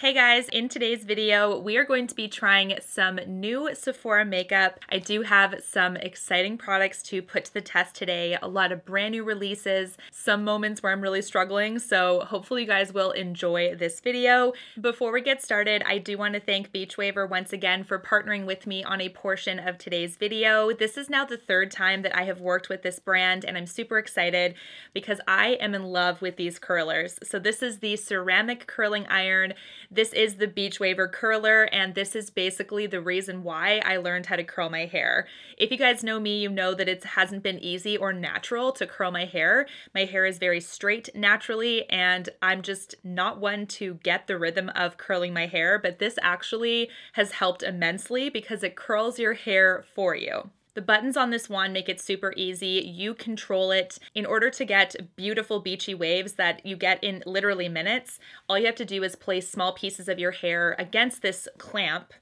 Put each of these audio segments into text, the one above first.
Hey guys, in today's video, we are going to be trying some new Sephora makeup. I do have some exciting products to put to the test today, a lot of brand new releases, some moments where I'm really struggling, so hopefully you guys will enjoy this video. Before we get started, I do want to thank Beachwaver once again for partnering with me on a portion of today's video. This is now the third time that I have worked with this brand, and I'm super excited because I am in love with these curlers. So this is the ceramic curling iron. This is the Beachwaver curler, and this is basically the reason why I learned how to curl my hair. If you guys know me, you know that it hasn't been easy or natural to curl my hair. My hair is very straight naturally, and I'm just not one to get the rhythm of curling my hair, but this actually has helped immensely because it curls your hair for you. The buttons on this wand make it super easy. You control it. In order to get beautiful beachy waves that you get in literally minutes, all you have to do is place small pieces of your hair against this clamp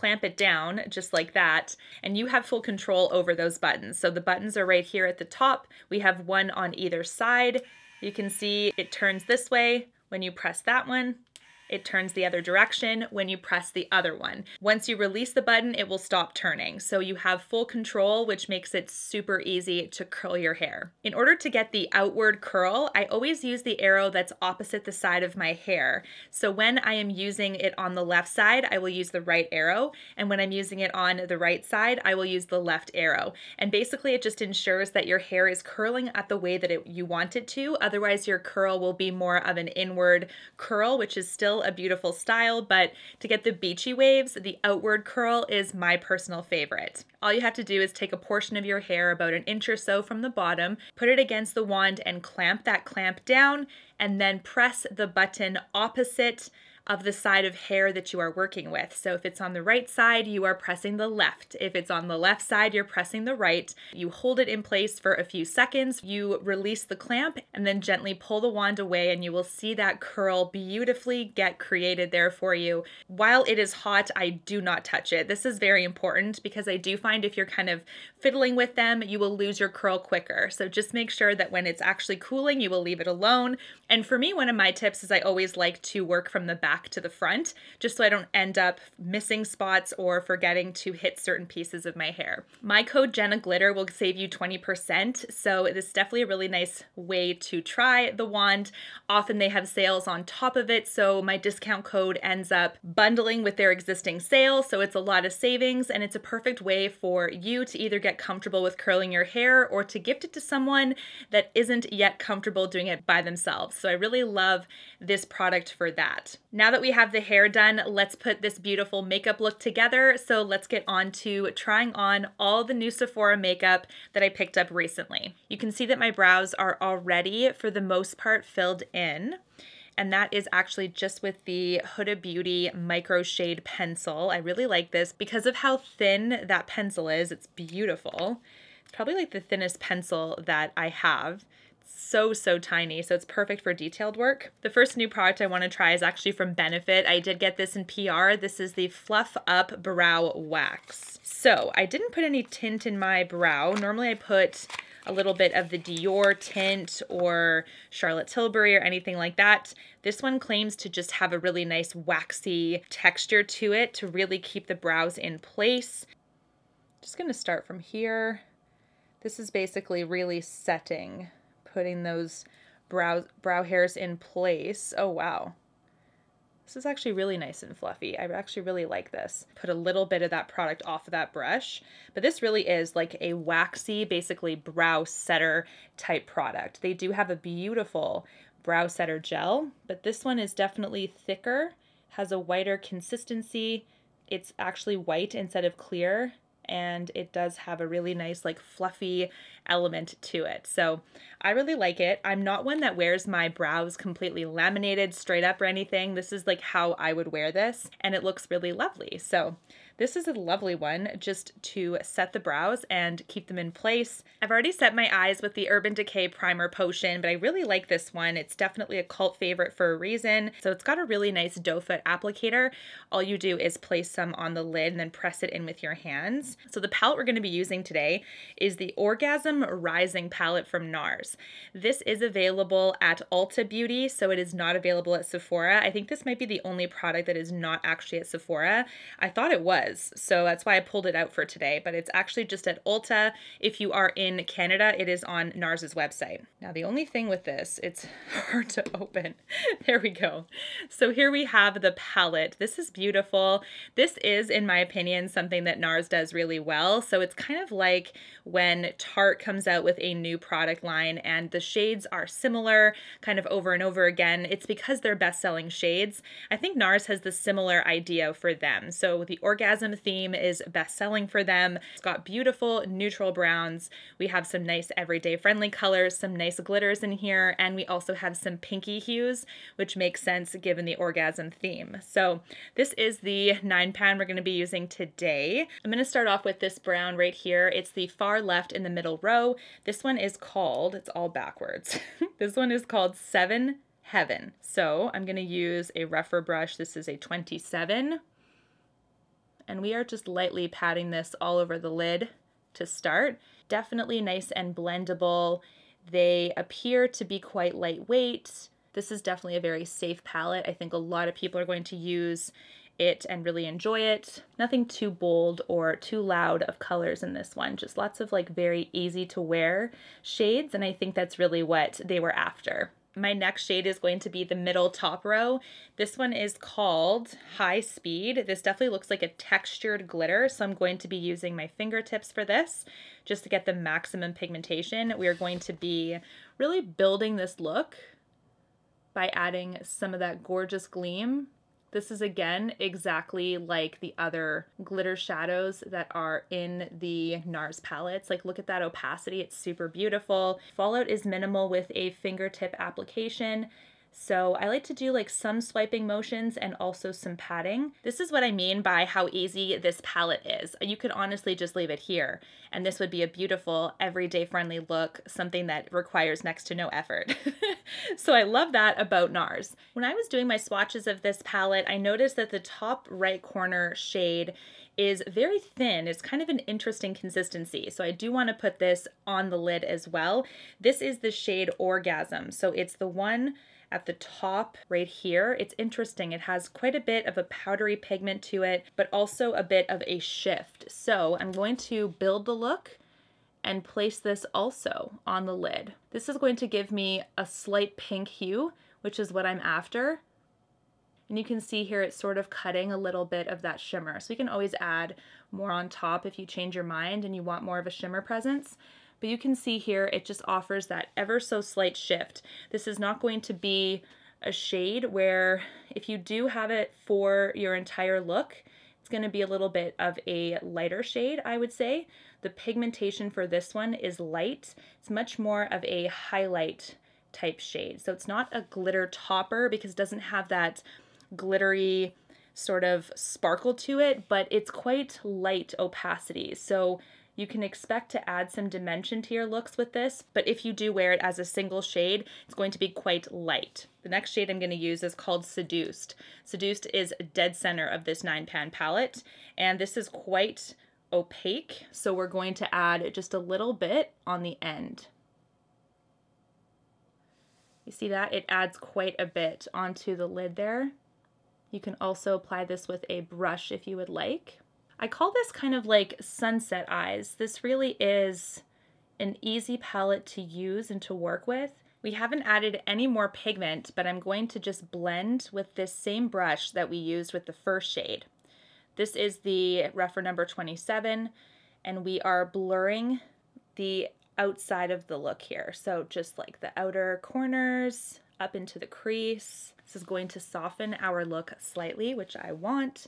it down just like that, and you have full control over those buttons. So the buttons are right here at the top. We have one on either side. You can see it turns this way when you press that one. It turns the other direction when you press the other one. Once you release the button, it will stop turning. So you have full control, which makes it super easy to curl your hair. In order to get the outward curl, I always use the arrow that's opposite the side of my hair. So when I am using it on the left side, I will use the right arrow. And when I'm using it on the right side, I will use the left arrow. And basically it just ensures that your hair is curling at the way that you want it to. Otherwise your curl will be more of an inward curl, which is still a beautiful style, but to get the beachy waves, the outward curl is my personal favorite. All you have to do is take a portion of your hair about an inch or so from the bottom, put it against the wand and clamp that clamp down, and then press the button opposite of the side of hair that you are working with. So if it's on the right side, you are pressing the left. If it's on the left side, you're pressing the right. You hold it in place for a few seconds, you release the clamp, and then gently pull the wand away, and you will see that curl beautifully get created there for you. While it is hot, I do not touch it. This is very important because I do find if you're kind of fiddling with them, you will lose your curl quicker. So just make sure that when it's actually cooling, you will leave it alone. And for me, one of my tips is I always like to work from the back to the front, just so I don't end up missing spots or forgetting to hit certain pieces of my hair. My code Jenna Glitter will save you 20%, so this is definitely a really nice way to try the wand. Often they have sales on top of it, so my discount code ends up bundling with their existing sale, so it's a lot of savings, and it's a perfect way for you to either get comfortable with curling your hair or to gift it to someone that isn't yet comfortable doing it by themselves. So I really love this product for that. Now that we have the hair done, let's put this beautiful makeup look together. So let's get on to trying on all the new Sephora makeup that I picked up recently. You can see that my brows are already, for the most part, filled in. And that is actually just with the Huda Beauty Microshade pencil. I really like this because of how thin that pencil is. It's beautiful. It's probably like the thinnest pencil that I have. So tiny, so it's perfect for detailed work. The first new product I want to try is actually from Benefit. I did get this in PR. This is the Fluff Up Brow Wax. So I didn't put any tint in my brow. Normally I put a little bit of the Dior tint or Charlotte Tilbury or anything like that. This one claims to just have a really nice waxy texture to it to really keep the brows in place. Just gonna start from here. This is basically really setting, putting those brow hairs in place. Oh wow. This is actually really nice and fluffy. I actually really like this. Put a little bit of that product off of that brush, but this really is like a waxy, basically brow setter type product. They do have a beautiful brow setter gel, but this one is definitely thicker, has a whiter consistency. It's actually white instead of clear, and it does have a really nice like fluffy element to it. So I really like it. I'm not one that wears my brows completely laminated straight up or anything. This is like how I would wear this, and it looks really lovely. So this is a lovely one just to set the brows and keep them in place. I've already set my eyes with the Urban Decay Primer Potion, but I really like this one. It's definitely a cult favorite for a reason. So it's got a really nice doe foot applicator. All you do is place some on the lid and then press it in with your hands. So the palette we're going to be using today is the Orgasm Orgasm Rising palette from Nars. This is available at Ulta Beauty, so it is not available at Sephora. I think this might be the only product that is not actually at Sephora. I thought it was, so that's why I pulled it out for today, but it's actually just at Ulta. If you are in Canada, it is on Nars's website. Now, the only thing with this, it's hard to open. There we go. So here we have the palette. This is beautiful. This is, in my opinion, something that Nars does really well. So it's kind of like when Tarte comes out with a new product line and the shades are similar kind of over and over again. It's because they're best-selling shades. I think Nars has the similar idea for them. So the Orgasm theme is best-selling for them. It's got beautiful neutral browns. We have some nice everyday friendly colors, some nice glitters in here, and we also have some pinky hues, which makes sense given the Orgasm theme. So this is the 9 pan we're going to be using today. I'm going to start off with this brown right here. It's the far left in the middle row. This one is called, it's all backwards. This one is called 7 Heaven. So I'm going to use a rougher brush. This is a 27. And we are just lightly patting this all over the lid to start. Definitely nice and blendable. They appear to be quite lightweight. This is definitely a very safe palette. I think a lot of people are going to use it and really enjoy it. Nothing too bold or too loud of colors in this one. Just lots of like very easy to wear shades, and I think that's really what they were after. My next shade is going to be the middle top row. This one is called High Speed. This definitely looks like a textured glitter, so I'm going to be using my fingertips for this just to get the maximum pigmentation. We are going to be really building this look by adding some of that gorgeous gleam. This is, again, exactly like the other glitter shadows that are in the Nars palettes. Like, look at that opacity. It's super beautiful. Fallout is minimal with a fingertip application. So I like to do like some swiping motions and also some patting. This is what I mean by how easy this palette is. You could honestly just leave it here, and this would be a beautiful, everyday friendly look, something that requires next to no effort. So I love that about Nars. When I was doing my swatches of this palette, I noticed that the top right corner shade is very thin. It's kind of an interesting consistency. So I do want to put this on the lid as well. This is the shade Orgasm. So it's the one at the top right here. It's interesting. It has quite a bit of a powdery pigment to it, but also a bit of a shift. So I'm going to build the look and place this also on the lid. This is going to give me a slight pink hue, which is what I'm after. And you can see here it's sort of cutting a little bit of that shimmer. So you can always add more on top if you change your mind and you want more of a shimmer presence. But you can see here it just offers that ever so slight shift. This is not going to be a shade where if you do have it for your entire look, it's going to be a little bit of a lighter shade, I would say. The pigmentation for this one is light. It's much more of a highlight type shade. So it's not a glitter topper because it doesn't have that glittery sort of sparkle to it, but it's quite light opacity. So you can expect to add some dimension to your looks with this, but if you do wear it as a single shade, it's going to be quite light. The next shade I'm going to use is called Seduced. Seduced is dead center of this 9 pan palette, and this is quite opaque, so we're going to add just a little bit on the end. You see that? It adds quite a bit onto the lid there. You can also apply this with a brush if you would like. I call this kind of like sunset eyes. This really is an easy palette to use and to work with. We haven't added any more pigment, but I'm going to just blend with this same brush that we used with the first shade. This is the rougher number 27, and we are blurring the outside of the look here. So just like the outer corners up into the crease. This is going to soften our look slightly, which I want.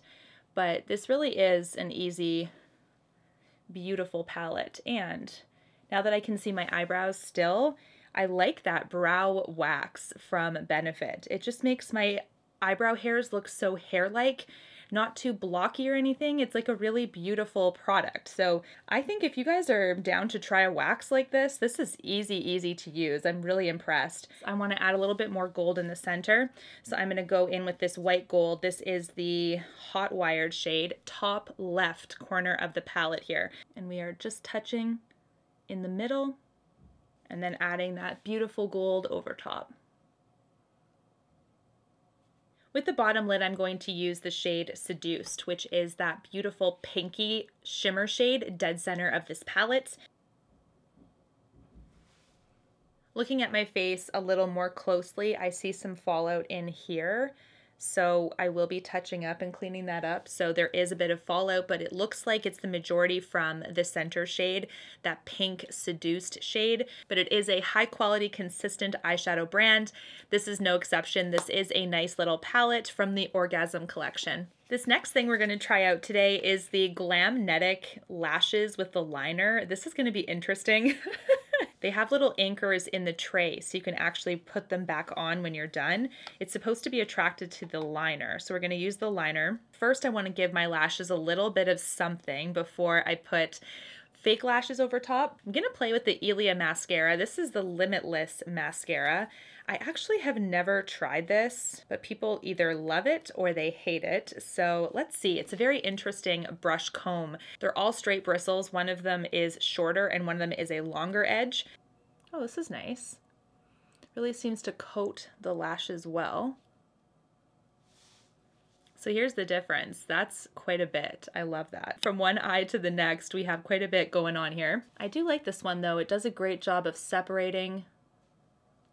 But this really is an easy, beautiful palette. And now that I can see my eyebrows still, I like that brow wax from Benefit. It just makes my eyebrow hairs look so hair-like, not too blocky or anything. It's like a really beautiful product. So I think if you guys are down to try a wax like this, this is easy to use. I'm really impressed. I want to add a little bit more gold in the center. So I'm going to go in with this white gold. This is the Hot Wired shade, top left corner of the palette here. And we are just touching in the middle, and then adding that beautiful gold over top. With the bottom lid, I'm going to use the shade Seduced, which is that beautiful pinky shimmer shade, dead center of this palette. Looking at my face a little more closely, I see some fallout in here. So I will be touching up and cleaning that up. So there is a bit of fallout, but it looks like it's the majority from the center shade, that pink Seduced shade. But it is a high quality, consistent eyeshadow brand. This is no exception. This is a nice little palette from the Orgasm collection. This next thing we're going to try out today is the Glamnetic lashes with the liner. This is going to be interesting. They have little anchors in the tray, so you can actually put them back on when you're done. It's supposed to be attracted to the liner, so we're going to use the liner. First, I want to give my lashes a little bit of something before I put fake lashes over top. I'm going to play with the Ilia mascara. This is the Limitless mascara. I actually have never tried this, but people either love it or they hate it. So let's see. It's a very interesting brush comb. They're all straight bristles. One of them is shorter and one of them is a longer edge. Oh, this is nice. Really seems to coat the lashes well. So here's the difference. That's quite a bit. I love that. From one eye to the next, we have quite a bit going on here. I do like this one though. It does a great job of separating,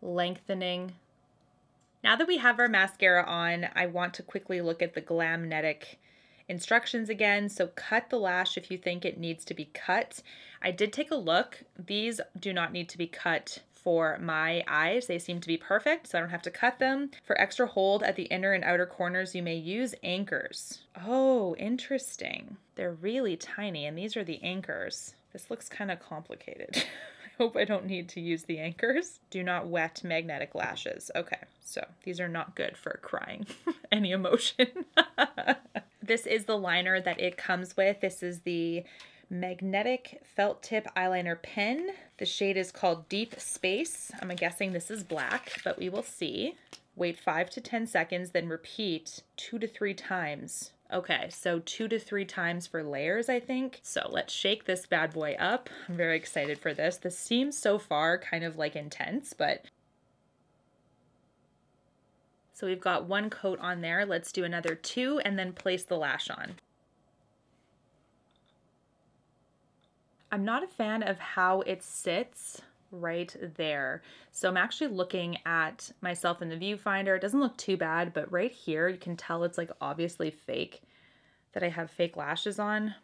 lengthening. Now that we have our mascara on, I want to quickly look at the Glamnetic instructions again. So cut the lash if you think it needs to be cut. I did take a look. These do not need to be cut for my eyes. They seem to be perfect, so I don't have to cut them. For extra hold at the inner and outer corners, you may use anchors. Oh, interesting. They're really tiny, and these are the anchors. This looks kind of complicated. I hope I don't need to use the anchors. Do not wet magnetic lashes. Okay, so these are not good for crying any emotion. This is the liner that it comes with. This is the Magnetic Felt Tip Eyeliner Pen. The shade is called Deep Space. I'm guessing this is black, but we will see. Wait 5 to 10 seconds, then repeat 2 to 3 times. Okay, so 2 to 3 times for layers, I think. So let's shake this bad boy up. I'm very excited for this. This seems so far kind of like intense, but so we've got 1 coat on there. Let's do another 2 and then place the lash on. I'm not a fan of how it sits right there. So I'm actually looking at myself in the viewfinder. It doesn't look too bad, but right here you can tell it's like obviously fake, that I have fake lashes on.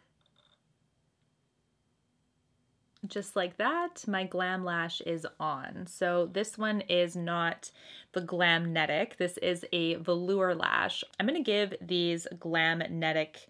Just like that, my Glam Lash is on. So this one is not the Glamnetic. This is a Velour lash. I'm going to give these Glamnetic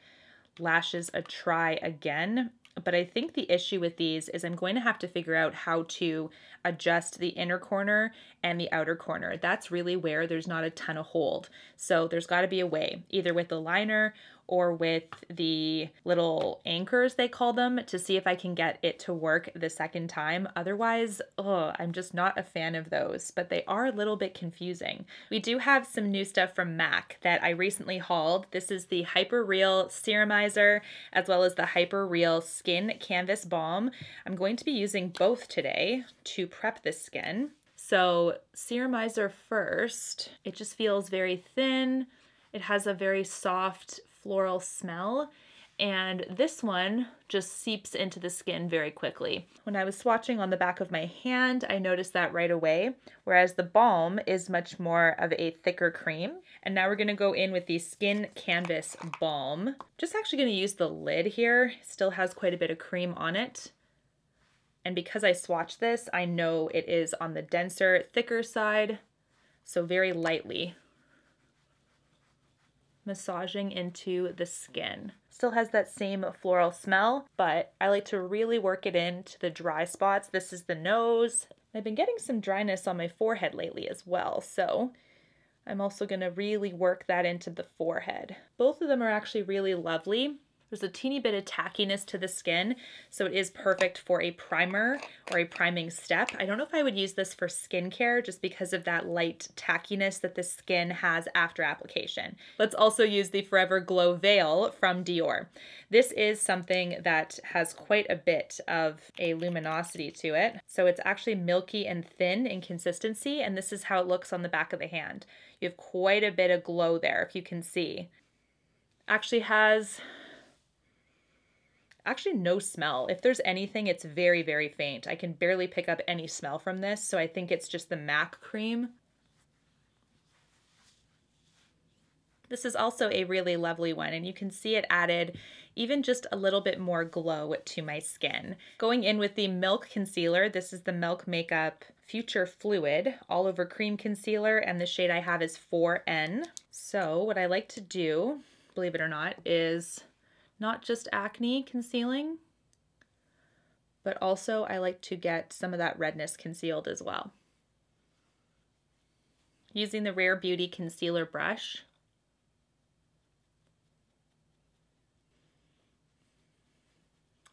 lashes a try again. But I think the issue with these is I'm going to have to figure out how to adjust the inner corner and the outer corner. That's really where there's not a ton of hold. So there's got to be a way, either with the liner or with the little anchors, they call them, to see if I can get it to work the second time. Otherwise, I'm just not a fan of those, but they are a little bit confusing. We do have some new stuff from MAC that I recently hauled. This is the Hyper Real Serumizer, as well as the Hyper Real Skin Canvas Balm. I'm going to be using both today to prep the skin. So Serumizer first. It just feels very thin. It has a very soft floral smell, and this one just seeps into the skin very quickly. When I was swatching on the back of my hand, I noticed that right away, whereas the balm is much more of a thicker cream. And now we're going to go in with the Skin Canvas Balm. Just actually going to use the lid here. It still has quite a bit of cream on it. And because I swatched this, I know it is on the denser, thicker side, so very lightly massaging into the skin. Still has that same floral smell, but I like to really work it into the dry spots. This is the nose. I've been getting some dryness on my forehead lately as well, so I'm also going to really work that into the forehead. Both of them are actually really lovely. There's a teeny bit of tackiness to the skin, so it is perfect for a primer or a priming step. I don't know if I would use this for skincare just because of that light tackiness that the skin has after application. Let's also use the Forever Glow Veil from Dior. This is something that has quite a bit of a luminosity to it. So it's actually milky and thin in consistency, and this is how it looks on the back of the hand. You have quite a bit of glow there, if you can see. Actually has no smell. If there's anything, it's very, very faint. I can barely pick up any smell from this, so I think it's just the MAC cream. This is also a really lovely one, and you can see it added even just a little bit more glow to my skin. Going in with the Milk Concealer, this is the Milk Makeup Future Fluid All Over Cream Concealer, and the shade I have is 4N. So what I like to do, believe it or not, is not just acne concealing, but also I like to get some of that redness concealed as well. Using the Rare Beauty concealer brush.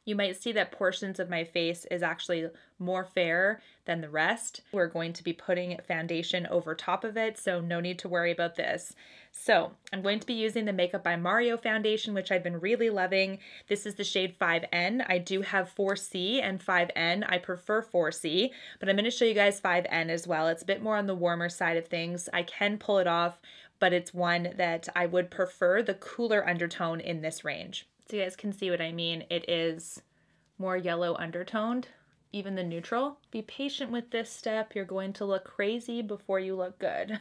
You might see that portions of my face is actually more fair than the rest. We're going to be putting foundation over top of it, so no need to worry about this. So I'm going to be using the Makeup by Mario foundation, which I've been really loving. This is the shade 5N. I do have 4C and 5N. I prefer 4C, but I'm going to show you guys 5N as well. It's a bit more on the warmer side of things. I can pull it off, but it's one that I would prefer the cooler undertone in this range. So you guys can see what I mean. It is more yellow undertoned, even the neutral. Be patient with this step. You're going to look crazy before you look good.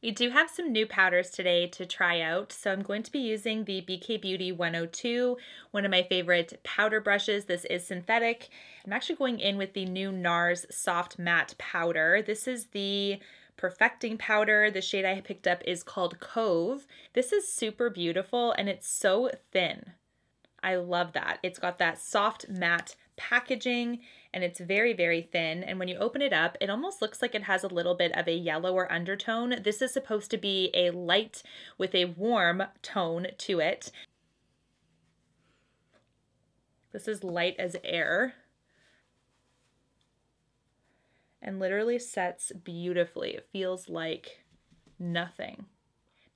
We do have some new powders today to try out. So I'm going to be using the BK Beauty 102, one of my favorite powder brushes. This is synthetic. I'm actually going in with the new Nars Soft Matte Powder. This is the Perfecting powder. The shade I picked up is called Cove. This is super beautiful and it's so thin. I love that. It's got that soft matte packaging and it's very, very thin. And when you open it up, it almost looks like it has a little bit of a yellower undertone. This is supposed to be a light with a warm tone to it. This is light as air. And literally sets beautifully. It feels like nothing.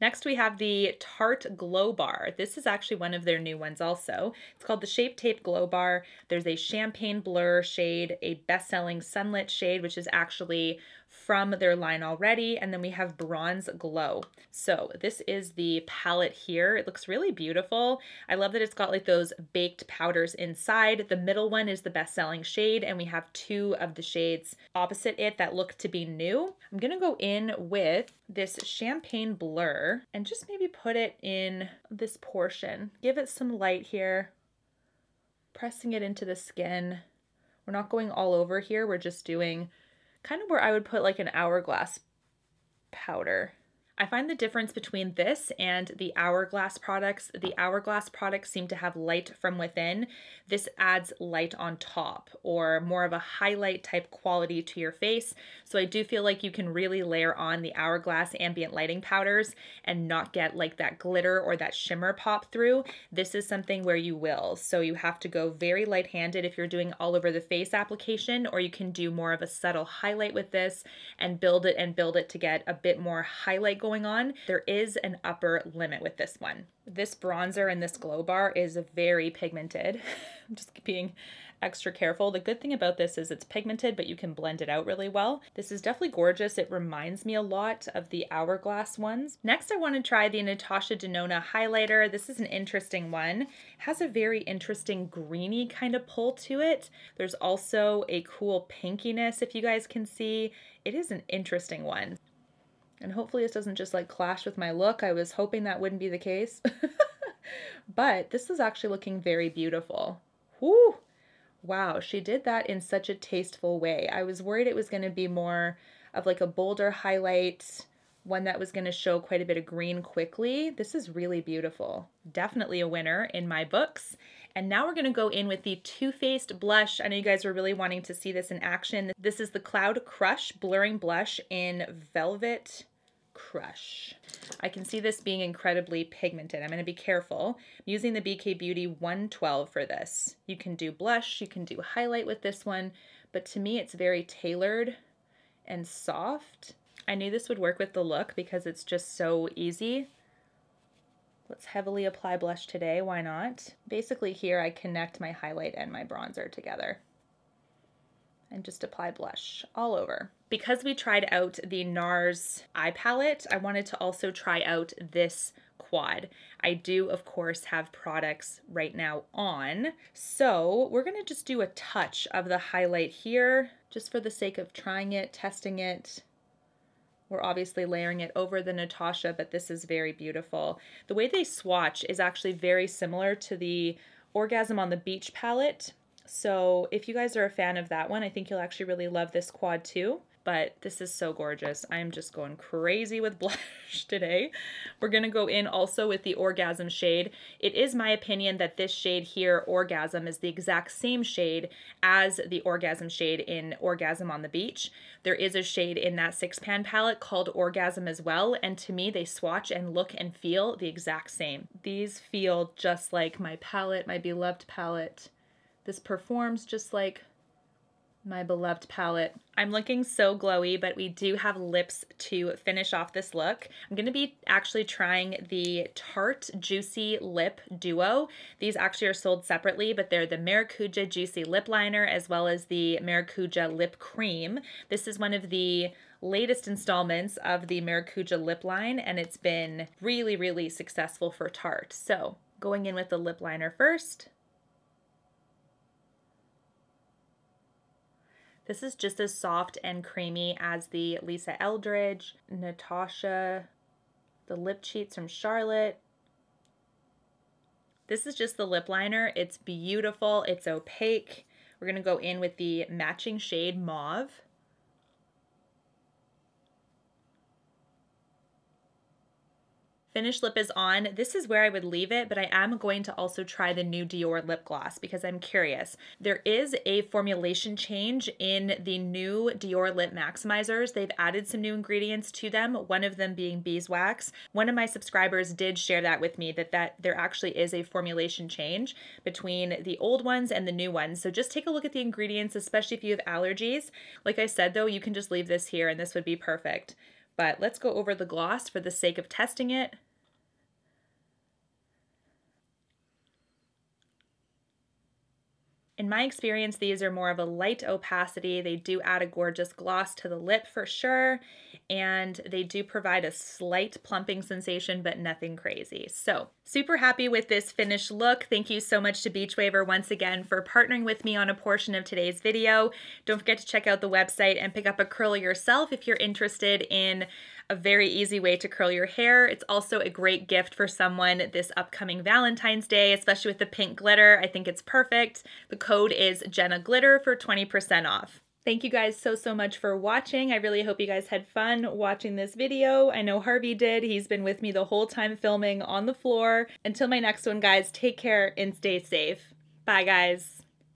Next we have the Tarte Glow Bar. This is actually one of their new ones also. It's called the Shape Tape Glow Bar. There's a Champagne Blur shade, a best-selling Sunlit shade, which is actually from their line already, and then we have Bronze Glow. So this is the palette here. It looks really beautiful. I love that it's got like those baked powders inside. The middle one is the best-selling shade, and we have two of the shades opposite it that look to be new. I'm gonna go in with this Champagne Blur and just maybe put it in this portion. Give it some light here, pressing it into the skin. We're not going all over here. We're just doing kind of where I would put like an Hourglass powder. I find the difference between this and the Hourglass products seem to have light from within. This adds light on top, or more of a highlight type quality to your face. So I do feel like you can really layer on the Hourglass ambient lighting powders and not get like that glitter or that shimmer pop through. This is something where you will. So you have to go very light-handed if you're doing all over the face application, or you can do more of a subtle highlight with this and build it to get a bit more highlight going on. There is an upper limit with this one. This bronzer in this glow bar is very pigmented. I'm just being extra careful. The good thing about this is it's pigmented, but you can blend it out really well. This is definitely gorgeous. It reminds me a lot of the Hourglass ones. Next, I want to try the Natasha Denona highlighter. This is an interesting one. It has a very interesting greeny kind of pull to it. There's also a cool pinkiness, if you guys can see. It is an interesting one. And hopefully this doesn't just like clash with my look. I was hoping that wouldn't be the case. But this is actually looking very beautiful. Whoo! Wow, she did that in such a tasteful way. I was worried it was going to be more of like a bolder highlight, one that was going to show quite a bit of green quickly. This is really beautiful. Definitely a winner in my books. And now we're going to go in with the Too Faced blush. I know you guys were really wanting to see this in action. This is the Cloud Crush Blurring Blush in Velvet Crush. I can see this being incredibly pigmented. I'm going to be careful. I'm using the BK Beauty 112 for this. You can do blush, you can do highlight with this one, but to me it's very tailored and soft. I knew this would work with the look because it's just so easy. Let's heavily apply blush today, why not? Basically here I connect my highlight and my bronzer together and just apply blush all over. Because we tried out the Nars eye palette, I wanted to also try out this quad. I do, of course, have products right now on, so we're gonna just do a touch of the highlight here, just for the sake of trying it, testing it. We're obviously layering it over the Natasha, but this is very beautiful. The way they swatch is actually very similar to the Orgasm on the Beach palette. So if you guys are a fan of that one, I think you'll actually really love this quad too. But this is so gorgeous. I'm just going crazy with blush today. We're gonna go in also with the Orgasm shade. It is my opinion that this shade here, Orgasm, is the exact same shade as the Orgasm shade in Orgasm on the Beach. There is a shade in that 6-pan palette called Orgasm as well, and to me they swatch and look and feel the exact same. These feel just like my palette, my beloved palette. This performs just like my beloved palette. I'm looking so glowy, but we do have lips to finish off this look. I'm going to be actually trying the Tarte Juicy Lip Duo. These actually are sold separately, but they're the Maracuja Juicy Lip Liner as well as the Maracuja Lip Cream. This is one of the latest installments of the Maracuja lip line, and it's been really, really successful for Tarte. So going in with the lip liner first. This is just as soft and creamy as the Lisa Eldridge, Natasha, the lip cheats from Charlotte. This is just the lip liner. It's beautiful. It's opaque. We're going to go in with the matching shade Mauve. Finished lip is on. This is where I would leave it, but I am going to also try the new Dior lip gloss because I'm curious. There is a formulation change in the new Dior lip maximizers. They've added some new ingredients to them, one of them being beeswax. One of my subscribers did share that with me, that there actually is a formulation change between the old ones and the new ones. So just take a look at the ingredients, especially if you have allergies. Like I said though, you can just leave this here and this would be perfect. But let's go over the gloss for the sake of testing it. In my experience, these are more of a light opacity. They do add a gorgeous gloss to the lip for sure, and they do provide a slight plumping sensation, but nothing crazy. So super happy with this finished look. Thank you so much to Beachwaver once again for partnering with me on a portion of today's video. Don't forget to check out the website and pick up a curler yourself if you're interested in a very easy way to curl your hair. It's also a great gift for someone this upcoming Valentine's Day, especially with the pink glitter. I think it's perfect. The code is Jenna Glitter for 20% off. Thank you guys so much for watching. I really hope you guys had fun watching this video. I know Harvey did. He's been with me the whole time filming on the floor. Until my next one, guys, take care and stay safe. Bye, guys.